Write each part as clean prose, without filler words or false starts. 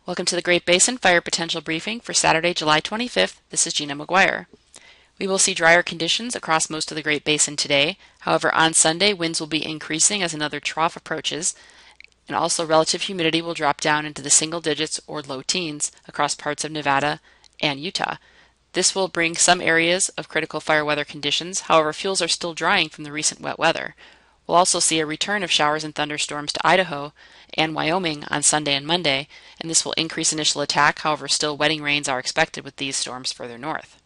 Welcome to the Great Basin Fire Potential Briefing for Saturday, July 25th. This is Gina McGuire. We will see drier conditions across most of the Great Basin today. However, on Sunday, winds will be increasing as another trough approaches, and also relative humidity will drop down into the single digits or low teens across parts of Nevada and Utah. This will bring some areas of critical fire weather conditions. However, fuels are still drying from the recent wet weather. We'll also see a return of showers and thunderstorms to Idaho and Wyoming on Sunday and Monday, and this will increase initial attack. However, still wetting rains are expected with these storms further north.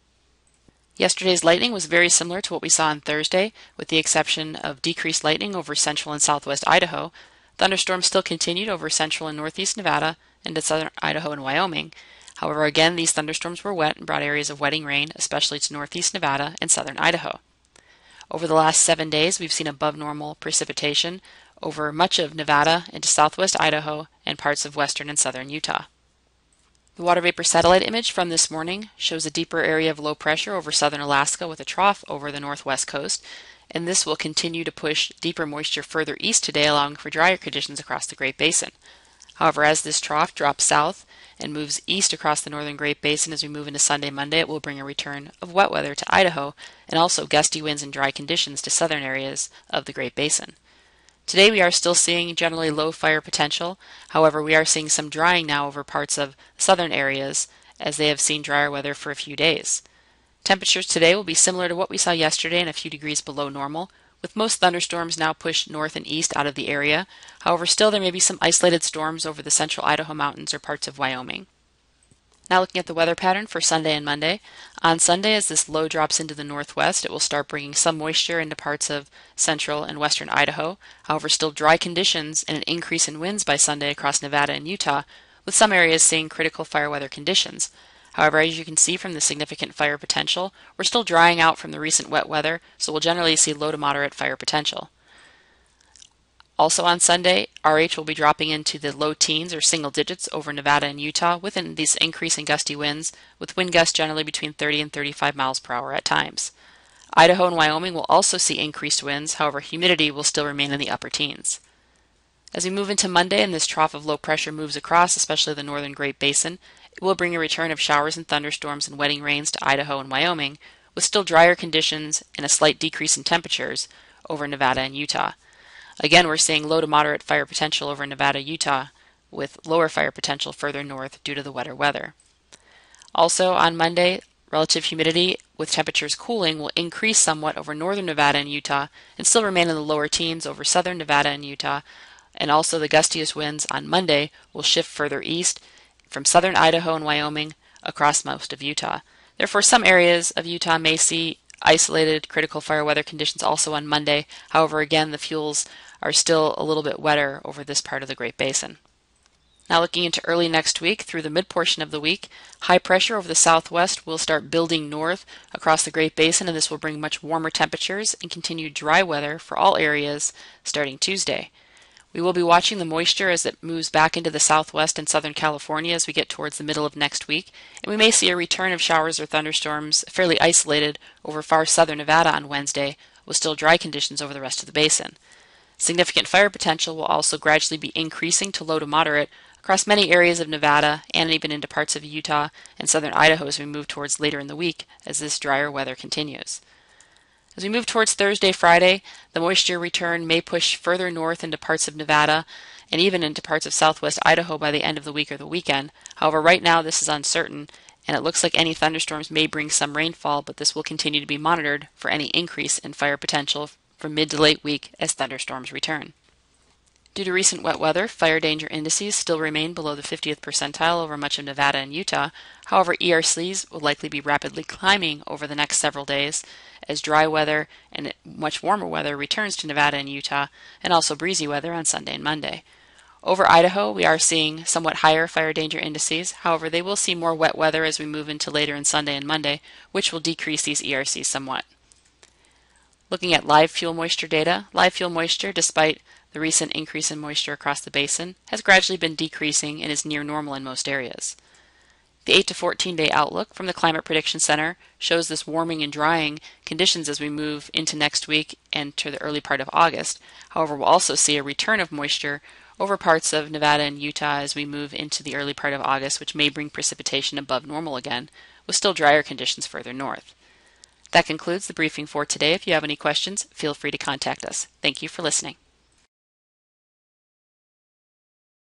Yesterday's lightning was very similar to what we saw on Thursday, with the exception of decreased lightning over central and southwest Idaho. Thunderstorms still continued over central and northeast Nevada into southern Idaho and Wyoming. However, again, these thunderstorms were wet and brought areas of wetting rain, especially to northeast Nevada and southern Idaho. Over the last 7 days, we've seen above normal precipitation over much of Nevada into southwest Idaho and parts of western and southern Utah. The water vapor satellite image from this morning shows a deeper area of low pressure over southern Alaska with a trough over the northwest coast, and this will continue to push deeper moisture further east today, allowing for drier conditions across the Great Basin. However, as this trough drops south and moves east across the northern Great Basin as we move into Sunday, Monday, it will bring a return of wet weather to Idaho and also gusty winds and dry conditions to southern areas of the Great Basin. Today we are still seeing generally low fire potential. However, we are seeing some drying now over parts of southern areas as they have seen drier weather for a few days. Temperatures today will be similar to what we saw yesterday and a few degrees below normal, with most thunderstorms now pushed north and east out of the area. However, still there may be some isolated storms over the central Idaho mountains or parts of Wyoming. Now looking at the weather pattern for Sunday and Monday. On Sunday, as this low drops into the northwest, it will start bringing some moisture into parts of central and western Idaho. However, still dry conditions and an increase in winds by Sunday across Nevada and Utah, with some areas seeing critical fire weather conditions. However, as you can see from the significant fire potential, we're still drying out from the recent wet weather, so we'll generally see low to moderate fire potential. Also on Sunday, RH will be dropping into the low teens or single digits over Nevada and Utah with these increasing gusty winds, with wind gusts generally between 30 and 35 miles per hour at times. Idaho and Wyoming will also see increased winds. However, humidity will still remain in the upper teens. As we move into Monday and this trough of low pressure moves across, especially the northern Great Basin, it will bring a return of showers and thunderstorms and wetting rains to Idaho and Wyoming, with still drier conditions and a slight decrease in temperatures over Nevada and Utah. Again, we're seeing low to moderate fire potential over Nevada, Utah, with lower fire potential further north due to the wetter weather. Also on Monday, relative humidity with temperatures cooling will increase somewhat over northern Nevada and Utah and still remain in the lower teens over southern Nevada and Utah, and also the gustiest winds on Monday will shift further east from southern Idaho and Wyoming across most of Utah. Therefore, some areas of Utah may see isolated critical fire weather conditions also on Monday. However, again, the fuels are still a little bit wetter over this part of the Great Basin. Now looking into early next week through the mid-portion of the week, high pressure over the southwest will start building north across the Great Basin, and this will bring much warmer temperatures and continued dry weather for all areas starting Tuesday. We will be watching the moisture as it moves back into the southwest and southern California as we get towards the middle of next week, and we may see a return of showers or thunderstorms fairly isolated over far southern Nevada on Wednesday, with still dry conditions over the rest of the basin. Significant fire potential will also gradually be increasing to low to moderate across many areas of Nevada and even into parts of Utah and southern Idaho as we move towards later in the week as this drier weather continues. As we move towards Thursday, Friday, the moisture return may push further north into parts of Nevada and even into parts of southwest Idaho by the end of the week or the weekend. However, right now this is uncertain, and it looks like any thunderstorms may bring some rainfall, but this will continue to be monitored for any increase in fire potential from mid to late week as thunderstorms return. Due to recent wet weather, fire danger indices still remain below the 50th percentile over much of Nevada and Utah. However, ERCs will likely be rapidly climbing over the next several days as dry weather and much warmer weather returns to Nevada and Utah, and also breezy weather on Sunday and Monday. Over Idaho, we are seeing somewhat higher fire danger indices. However, they will see more wet weather as we move into later in Sunday and Monday, which will decrease these ERCs somewhat. Looking at live fuel moisture data, live fuel moisture, despite the recent increase in moisture across the basin, has gradually been decreasing and is near normal in most areas. The 8 to 14-day outlook from the Climate Prediction Center shows this warming and drying conditions as we move into next week and to the early part of August. However, we'll also see a return of moisture over parts of Nevada and Utah as we move into the early part of August, which may bring precipitation above normal again, with still drier conditions further north. That concludes the briefing for today. If you have any questions, feel free to contact us. Thank you for listening.